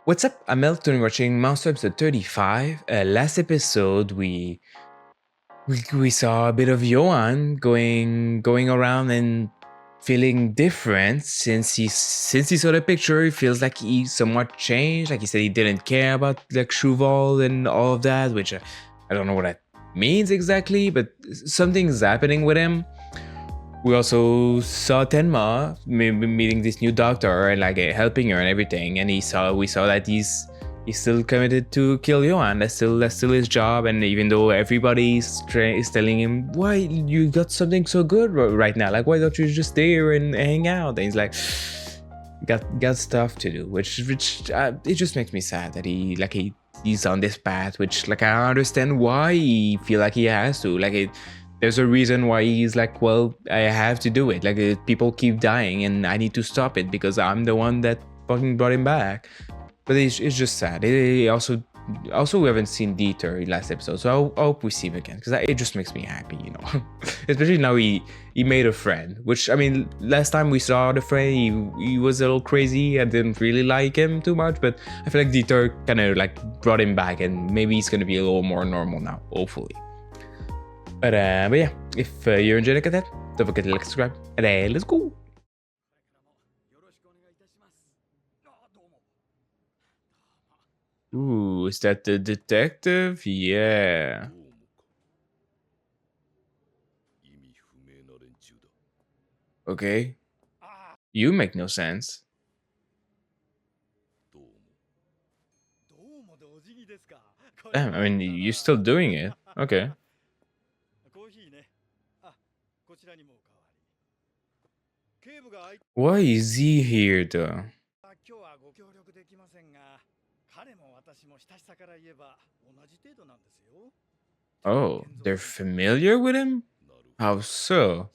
What's up? I'm Elton watching Monster episode 35. Last episode we saw a bit of Johan going around and feeling different since he saw the picture. He feels like he somewhat changed. Like he said he didn't care about like Shuval and all of that, which I don't know what that means exactly, but something's happening with him. We also saw Tenma meeting this new doctor and like helping her and everything, and we saw that he's still committed to kill Johan. That's still his job. And even though everybody's is telling him, why you got something so good right now, like why don't you just stay here and hang out? And he's like, got stuff to do, which it just makes me sad that he's on this path, which like I understand why he feel like he has to, there's a reason why he's like, well, I have to do it. Like people keep dying and I need to stop it because I'm the one that fucking brought him back. But it's just sad. Also we haven't seen Dieter last episode, so I hope we see him again because it just makes me happy, you know. Especially now he made a friend, which I mean, last time we saw the friend, he was a little crazy. I didn't really like him too much, but I feel like Dieter kind of like brought him back, and maybe he's gonna be a little more normal now, hopefully. But yeah, if you're enjoying the content, don't forget to like, subscribe, and let's go. Ooh, is that the detective? Yeah. Okay. You make no sense. Damn, I mean, you're still doing it. Okay. Why is he here, though? Oh, they're familiar with him? How so?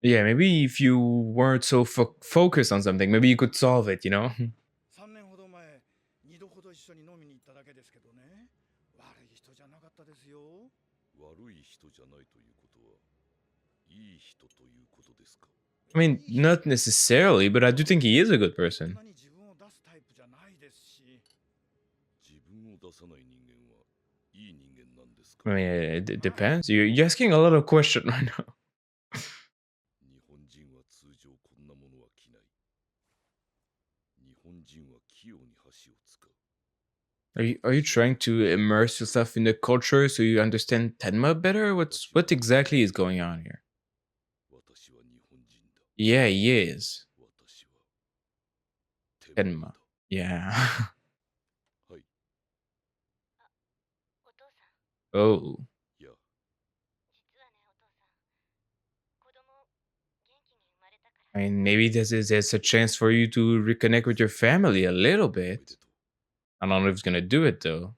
Yeah, maybe if you weren't so focused on something, maybe you could solve it, you know? 3年ほど前、2度ほど一緒に飲みに行っただけですけどね。悪い人じゃなかったですよ。悪い人じゃないということは、いい人ということですか。I mean, not necessarily, but I do think he is a good person. そんなに自分を出すタイプじゃないですし。自分を出さない人間はいい人間なんですか。 I mean, it depends. You're asking a lot of questions right now. 日本人は通常こんなものは着ない。日本人は器用に箸を使う。Are you trying to immerse yourself in the culture so you understand Tenma better? What exactly is going on here? 私は日本人だ。 Yeah, he is. 私は天馬 Tenma. だ。 Yeah. はい。 Oh. いや。 I mean, maybe there's a chance for you to reconnect with your family a little bit. I don't know if it's gonna do it though.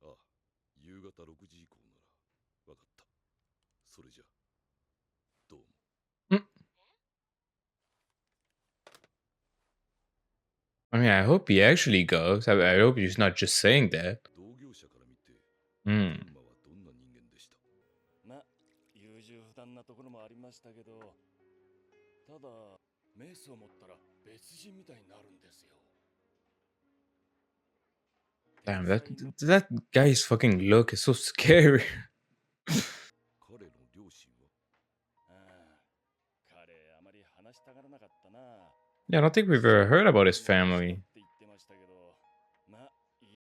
ああ、夕方6時以降ならわかった。それじゃどうも。 Mm. I mean, I hope he actually goes. I hope he's not just saying that. 同業者から見て、 Hmm. 天馬はどんな人間でした。まあ、優柔不断なところもありましたけど、ただメスを持ったら別人みたいになるんですよ。 Damn, that guy's fucking look is so scary. 彼の両親は、ああ、彼あまり話したがらなかったな。 Yeah, I don't think we've ever heard about his family. って言ってましたけど、まあ、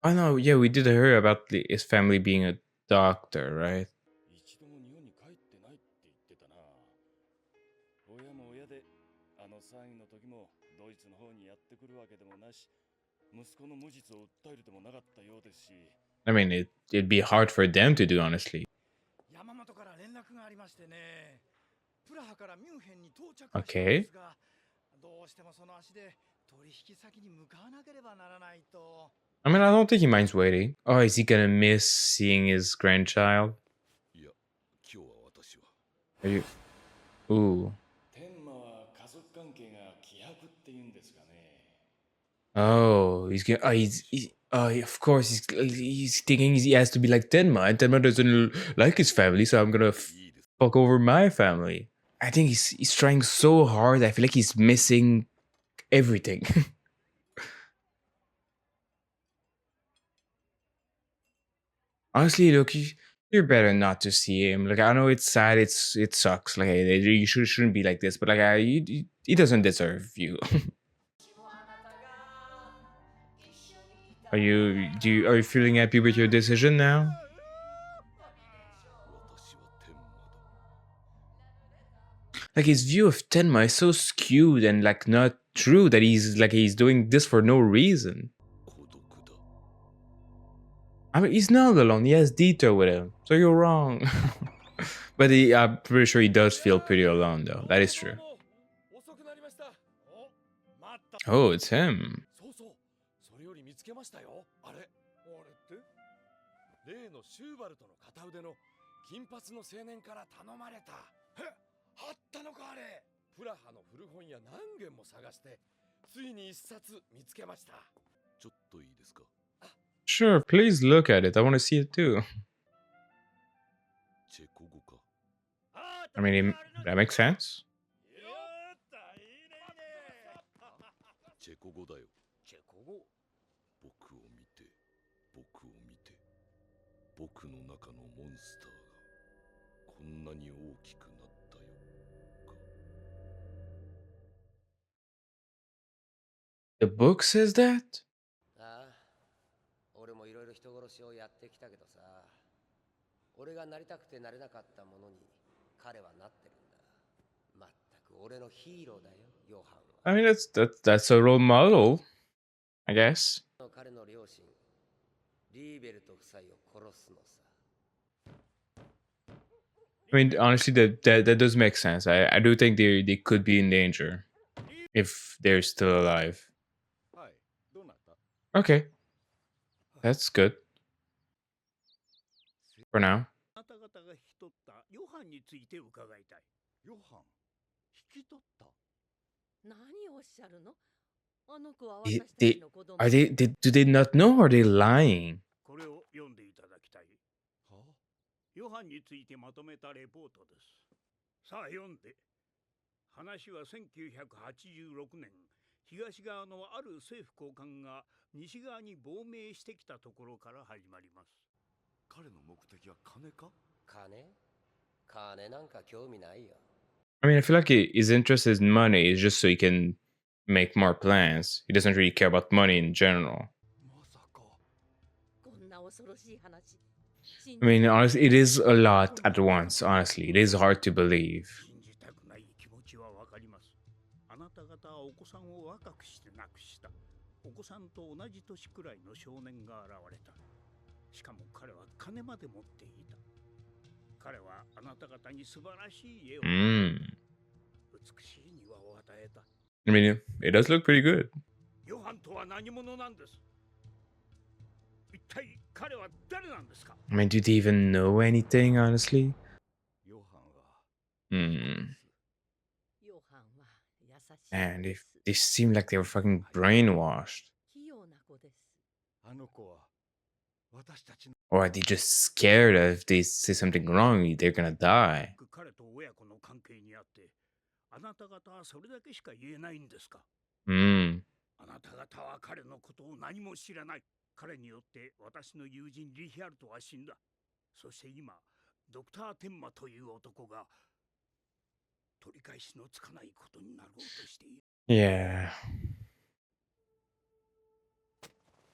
Oh no, yeah, we did hear about his family being a doctor, right? 一度も日本に帰ってないって言ってたな。親も親で、あの騒ぎの時もドイツの方にやってくるわけでもなし、息子の無実を訴えるでもなかったようですし。 I mean, it'd be hard for them to do, honestly. 山本から連絡がありましてね。プラハからミュンヘンに到着したん Okay. ですが、どうしてもその足で取引先に向かわなければならないと。 I mean, I don't think he minds waiting. Oh, is he gonna miss seeing his grandchild? いや、今日は私は。 Are you? Ooh. 天馬は家族関係が希薄って言うんですかね。 Oh, he's gonna. Of course, he's thinking he has to be like Tenma, and Tenma doesn't like his family, so I'm gonna fuck over my family. I think he's trying so hard. I feel like he's missing everything. Honestly, look, you're better not to see him. Like I know it's sad, it sucks. Like you shouldn't be like this, but like he doesn't deserve you. Are you feeling happy with your decision now? 私は天魔だ。 Like his view of Tenma is so skewed and like not true that he's doing this for no reason. 孤独だ。 I mean, he's not alone. He has Dito with him, so you're wrong. But I'm pretty sure he does feel pretty alone, though. That is true. 遅くなりました。お、待った。 Oh, it's him. そうそう。それより見つけましたよ。あれ。あれって例のシューバルトの片腕の金髪の青年から頼まれた。え、あったのかあれ。プラハの古本屋何軒も探して、ついに一冊見つけました。ちょっといいですか。 Sure, please look at it. I want to see it too. チェコ語か。 I mean, that makes sense. チェコ語だよ。チェコ語。僕を見て、僕を見て。僕の中のモンスターがこんなに大きくなったよ。か。 The book says that? ああ、俺もいろいろ人殺しをやってきたけどさ、俺がなりたくてなれなかったものに彼はなってるんだ。まったく俺のヒーローだよ、ヨハンは。 I mean, that's a role model, I guess. 彼の両親、リーベルト夫妻を殺すのさ。 I mean, honestly, that does make sense. I do think they could be in danger if they're still alive. はい、どうなった？ Okay, that's good for now. あなた方が引き取ったヨハンについて伺いたい。ヨハン、引き取った？ 何をおっしゃるの？あの子は They, 私たち they の子供。 are do they not know or are they lying? これを読んでいただきたい。はあ、ヨハンについてまとめたレポートです。さあ読んで。話は1986年、東側のある政府高官が西側に亡命してきたところから始まります。彼の目的は金か？ 金なんか興味ないよ。 I mean, I feel like his interest is money is just so he can make more plans. He doesn't really care about money in general. まさか。 こんな恐ろしい話。 I mean, honestly, it is a lot at once. Honestly, it is hard to believe. 信じたくない気持ちはわかります。あなた方はお子さんを若くして亡くした。お子さんと同じ年くらいの少年が現れた。しかも彼は金まで持っていた。彼はあなた方に素晴らしい家を、Mm. 美しい庭を与えた。 I mean, it does look pretty good. ヨハンとは何者なんです？一体彼は誰なんですか？ I mean, do they even know anything, honestly? ヨハンは Hmm. ヨハンは優しい And で if す。 they seem like they were fucking brainwashed. 器用な子です。 あの子は私たちの Or are they just scared that if they say something wrong, they're gonna die? 彼と親子の関係にあって、あなた方はそれだけしか言えないんですか？ Hmm. あなた方は彼のことを何も知らない。彼によって私の友人リヒャルトは死んだ。そして今、ドクター・テンマという男が取り返しのつかないことになろうとしている。 Yeah.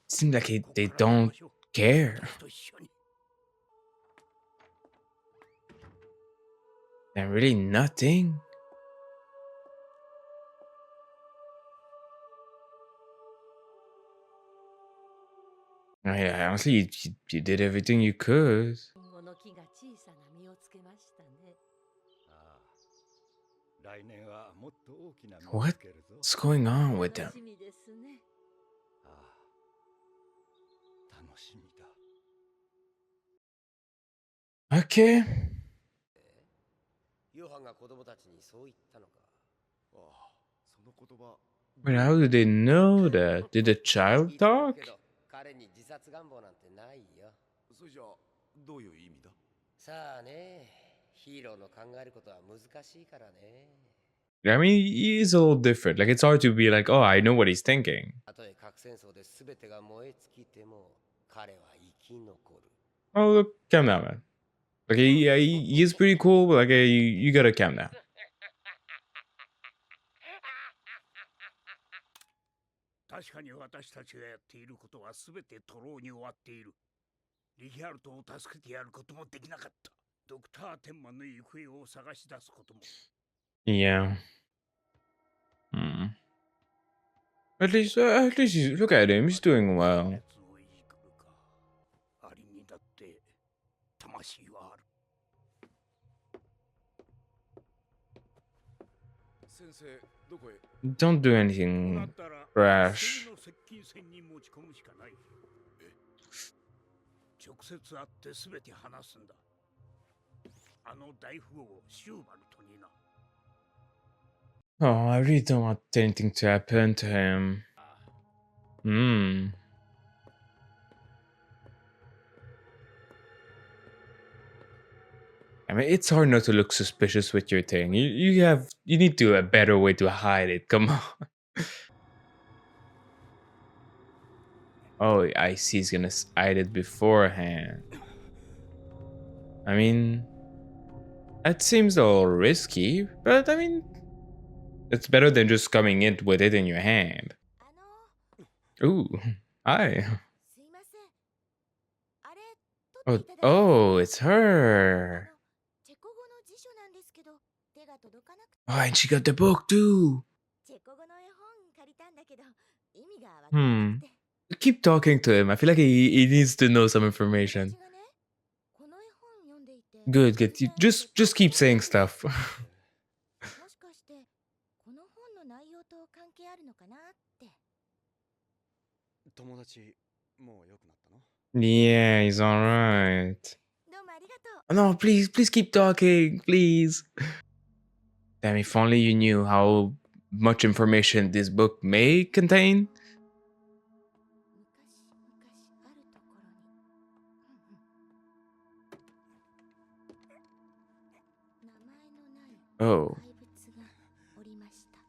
Seems like they don't care. 私と一緒に And really nothing. Yeah, honestly, you did everything you could. 今後の木が小さな実をつけましたね。ああ、来年はもっと大きな実を What? つけるぞ。 What's going on with 楽 them? しみですね。ああ、楽しみだ。 Okay. ヨハンが子供たちにそう言ったのか。ああ、その言葉。 But how do they know that? Did the child 言ってる talk? けど彼に自殺願望なんてないよ。それじゃあどういう意味だ？ さあね、ヒーローの考えることは難しいからね。 I mean, he's a little different. Like, it's hard to be like, oh, I know what he's thinking. たとえ核戦争で全てが燃え尽きても彼は生き残る。 Oh, look, calm down, man. Like, he is pretty cool, but like, you gotta calm down. 確かに私たちがやっていることは全て徒労に終わっている。リヒャルトを助けてやることもできなかった。ドクター・テンマンの行方を探し出すことも。Yeah. Hmm. At least look at him. He's doing well. 熱をいじくるか。アリにだって魂はある。先生どこへ？ Don't do こうな anything ったら rash. 戦の接近戦に持ち込むしかない。直接会って全て話すんだ。あの大富豪シューバルトにな。 Oh, I really don't want anything to happen to him. Hmm. I mean, it's hard not to look suspicious with your thing. You need to a better way to hide it. Come on. Oh, I see. He's gonna hide it beforehand. I mean, that seems a little risky, but I mean, it's better than just coming in with it in your hand. あの Ooh, hi. すいません。あれ取 Oh, っていただけますか？ oh, it's her. チェコ語の辞書なんですけど手が届かなくて。 Oh, and she got the book too. チェコ語の絵本借りたんだけど意味がわからなくて。 Keep talking to him. I feel like he needs to know some information. 友達がね、この絵本読んでいて。 Good, good. Just keep saying stuff. もしかしてこの本の内容と関係あるのかなって。友達もう良くなったの？ Yeah, he's alright. どうもありがとう。 No, please keep talking, please. Damn, if only you knew how much information this book may contain. 昔々あるところに。名前のない Oh, 怪物がおりました。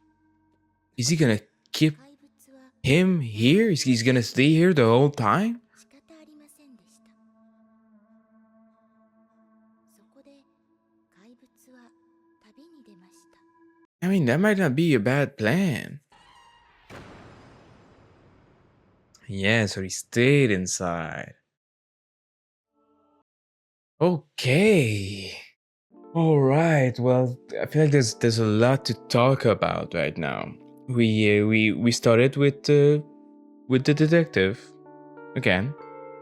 is he gonna keep 怪物は him here? Is he's gonna stay here the whole time? 仕方ありませんでした。そこで怪物は旅に出ました。 I mean, that might not be a bad plan. Yeah, so he stayed inside. Okay. All right. Well, I feel like there's a lot to talk about right now. We started with the detective again.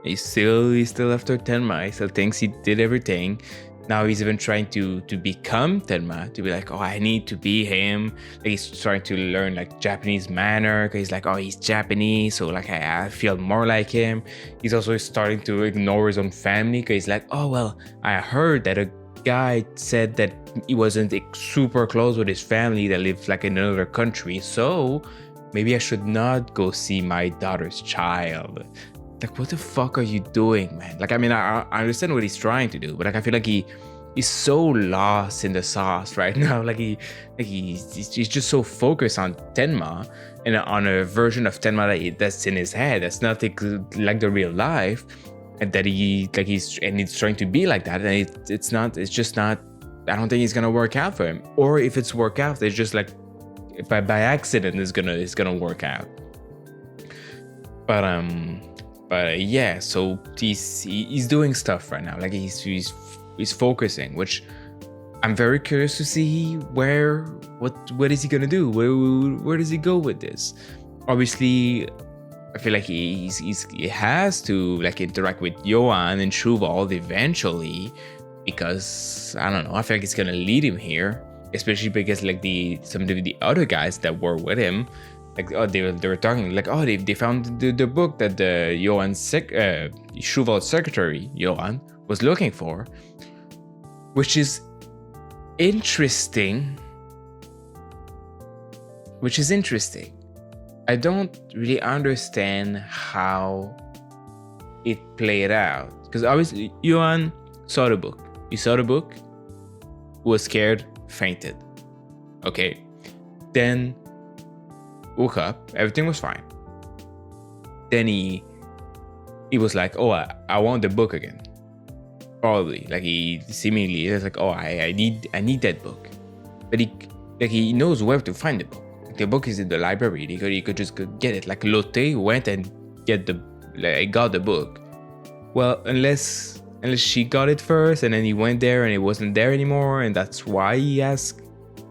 He's still after Tenma. He still thinks he did everything. Now he's even trying to become Tenma, to be like, oh, I need to be him. Like he's trying to learn like Japanese manner, because he's like, oh, he's Japanese, so like I feel more like him. He's also starting to ignore his own family, because he's like, oh well, I heard that a guy said that he wasn't super close with his family that lives like in another country, so maybe I should not go see my daughter's child. Like, what the fuck are you doing, man? Like, I mean, I understand what he's trying to do, but like, I feel like he's so lost in the sauce right now. Like he's just so focused on Tenma and on a version of Tenma that's in his head. That's nothing like the real life, and that he's trying to be like that, and it's just not. I don't think it's gonna work out for him. Or if it's work out, it's just like by accident it's gonna work out. But yeah, so he's doing stuff right now. Like he's focusing, which I'm very curious to see what is he gonna do? Where does he go with this? Obviously, I feel like he has to like interact with Johan and Schuwald eventually, because I don't know. I feel like it's gonna lead him here, especially because like some of the other guys that were with him. Like, oh, they were talking like, oh, they found the book that the Schuwald's secretary Johan was looking for, which is interesting. I don't really understand how it played out, because obviously Johan saw the book. He saw the book, was scared, fainted. Okay. Then woke up, everything was fine. Then he was like, oh, I want the book again. Probably. Like he seemingly is like, oh, I need that book. But he knows where to find the book. Like, the book is in the library. He could just go get it. Like Lotte went and got the book. Well, unless she got it first and then he went there and it wasn't there anymore, and that's why he asked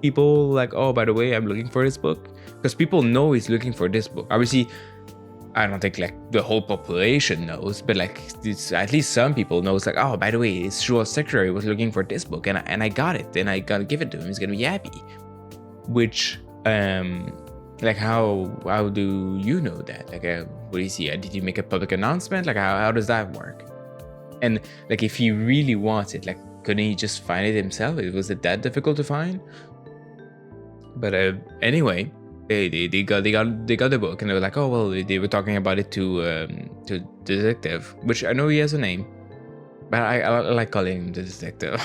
people like, oh, by the way, I'm looking for this book. Because people know he's looking for this book. Obviously, I don't think like the whole population knows, but like at least some people know. It's like, oh, by the way, his secretary was looking for this book, and I got it, and I gotta give it to him. He's gonna be happy. Which, like how do you know that? Like, what do you see? Did you make a public announcement? Like, how does that work? And like, if he really wants it, like, couldn't he just find it himself? Was it that difficult to find? But anyway. They got the book, and they were like, oh well, they were talking about it to detective, which I know he has a name, but I like calling him the detective.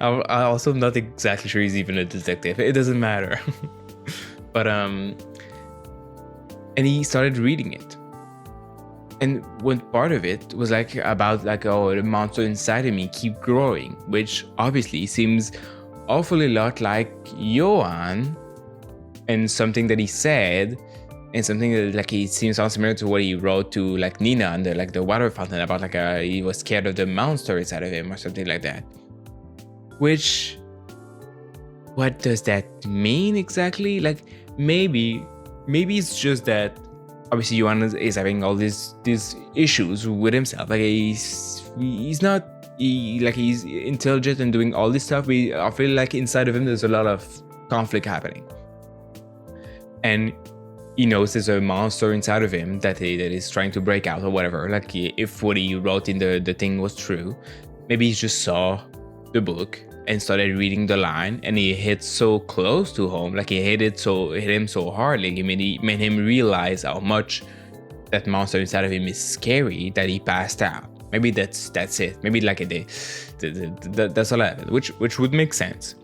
I'm also not exactly sure he's even a detective. It doesn't matter. But and he started reading it, and one part of it was like about like, oh, the monster inside of me keep growing, which obviously seems awfully lot like Johan. And something that he said, and something that like it seems similar to what he wrote to like Nina under like the water fountain about like he was scared of the monster inside of him or something like that. Which, what does that mean exactly? Like maybe it's just that obviously Johan is having all these issues with himself. Like he's intelligent and doing all this stuff. I feel like inside of him there's a lot of conflict happening. And he knows there's a monster inside of him that is trying to break out or whatever. Like if what he wrote in the thing was true, maybe he just saw the book and started reading the line, and he hit so close to home, like he hit him so hard, like it made him realize how much that monster inside of him is scary that he passed out. Maybe that's it. Maybe like that's all of it, which would make sense.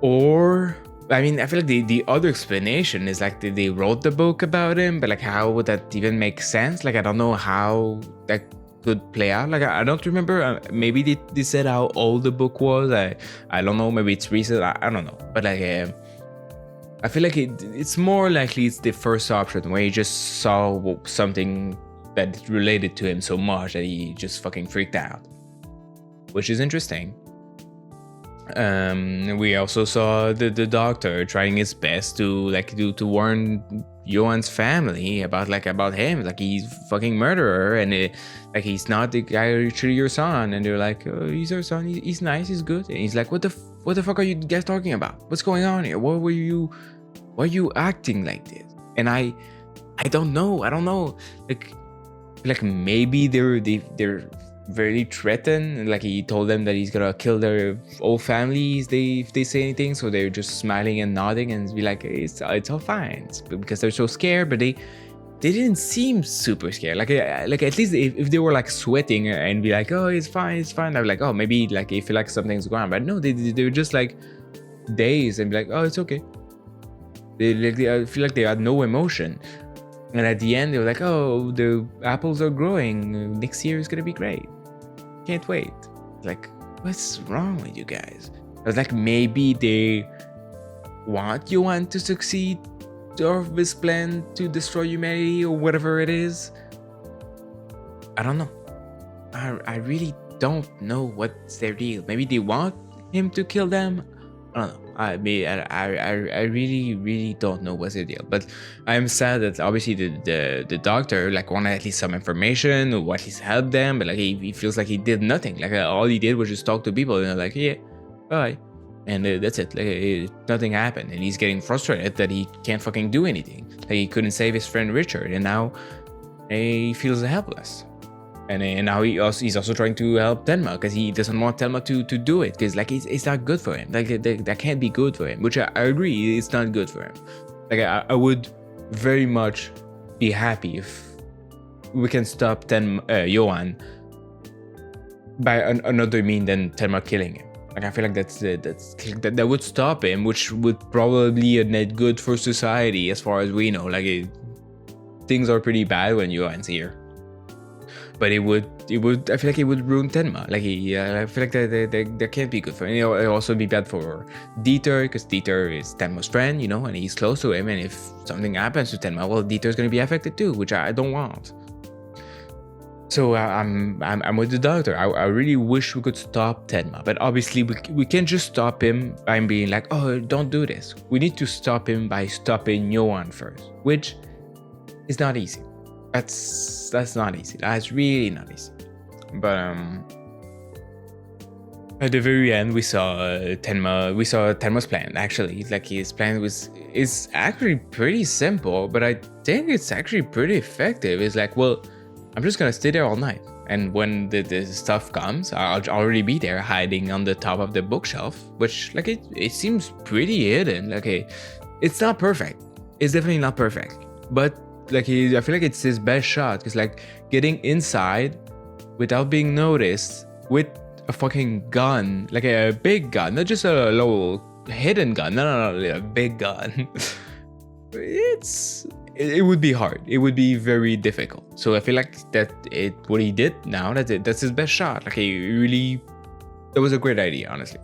Or I mean, I feel like the other explanation is like they wrote the book about him, but like how would that even make sense? Like I don't know how that could play out. Like I don't remember. Maybe they said how old the book was. I don't know. Maybe it's recent. I don't know. But like I feel like it's more likely it's the first option where he just saw something that related to him so much that he just fucking freaked out, which is interesting. We also saw the doctor trying his best to warn Johan's family about him, like he's fucking murderer, and like he's not the guy who treated your son, and they're like, oh, he's our son, he's nice, he's good, and he's like, what the fuck are you guys talking about? What's going on here? Why are you acting like this? And I don't know, like maybe they're very threatened, and like he told them that he's gonna kill their whole families if they say anything, so they're just smiling and nodding and be like, it's all fine, because they're so scared. But they didn't seem super scared, like at least if they were like sweating and be like, oh, it's fine, I'd be like, oh, maybe like they feel like something's going on. But no, they were just like dazed and be like, oh, it's okay. I feel like they had no emotion. And at the end, they were like, oh, the apples are growing. Next year is going to be great. Can't wait. Like, what's wrong with you guys? I was like, maybe they want Johan to succeed or this plan to destroy humanity or whatever it is. I don't know. I really don't know what's their deal. Maybe they want him to kill them. I don't know. I really, really don't know what's the deal. But I'm sad that obviously the doctor like wanted at least some information or at least help them, but like he feels like he did nothing. Like all he did was just talk to people, and they're like, yeah, bye, and that's it. Like nothing happened, and he's getting frustrated that he can't fucking do anything. Like he couldn't save his friend Richard, and now he feels helpless. And now he's also trying to help Tenma because he doesn't want Tenma to do it, because like it's not good for him. Like that can't be good for him, which I agree, it's not good for him. Like I would very much be happy if we can stop Johan by another mean than Tenma killing him. Like I feel like that would stop him, which would probably a net good for society as far as we know. Like things are pretty bad when Yuan's here. But it would I feel like it would ruin Tenma. Like I feel like that can't be good for him. It'll also be bad for Dieter, because Dieter is Tenma's friend, and he's close to him, and if something happens to Tenma, well, Dieter's gonna be affected too, which I don't want. So I'm with the doctor. I really wish we could stop Tenma, but obviously we can't just stop him by being like, oh, don't do this. We need to stop him by stopping Yuan first, which is not easy. That's not easy. That's really not easy. But at the very end, we saw Tenma's plan. Actually, like his plan is actually pretty simple, but I think it's actually pretty effective. It's like, well, I'm just gonna stay there all night, and when the stuff comes, I'll already be there hiding on the top of the bookshelf, which like it seems pretty hidden. Like it's not perfect. It's definitely not perfect, but like I feel like it's his best shot, because like getting inside without being noticed with a fucking gun, like a big gun, not just a little hidden gun, no, a big gun. It would be hard. It would be very difficult. So I feel like what he did now, that's his best shot. Like that was a great idea, honestly.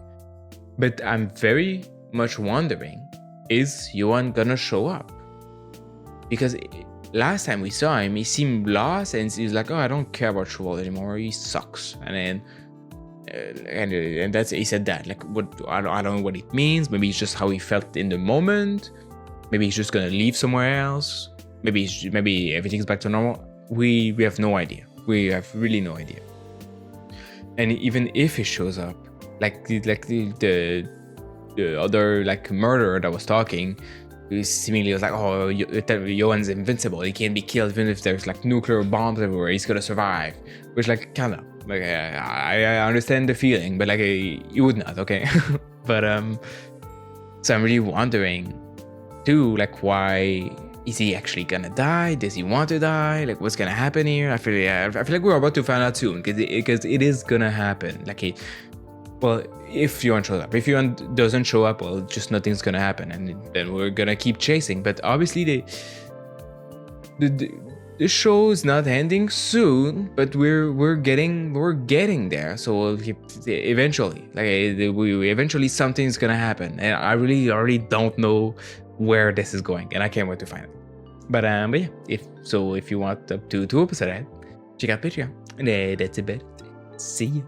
But I'm very much wondering, is Yuan gonna show up? Because last time we saw him, he seemed lost, and he's like, oh, I don't care about Cheval anymore. He sucks. And then and that's, he said that, like, what, I don't know what it means. Maybe it's just how he felt in the moment. Maybe he's just gonna leave somewhere else. Maybe everything's back to normal. We have no idea. We have really no idea. And even if he shows up, like the other like murderer that was talking, he seemingly was like, oh, Yuan's invincible. He can't be killed even if there's like nuclear bombs everywhere. He's gonna survive. Which like kind of like I understand the feeling, but like you would not, okay? But so I'm really wondering too, like, why is he actually gonna die? Does he want to die? Like, what's gonna happen here? I feel like we're about to find out soon, because it is gonna happen. Like, well, if Yuan shows up. If Yuan doesn't show up, well, just nothing's gonna happen, and then we're gonna keep chasing. But obviously, the show is not ending soon, but we're getting there. So we'll keep eventually. Like, eventually something's gonna happen, and I really already don't know where this is going, and I can't wait to find it. But yeah, if you want up to 2 episodes ahead, check out Patreon. And that's it. See you.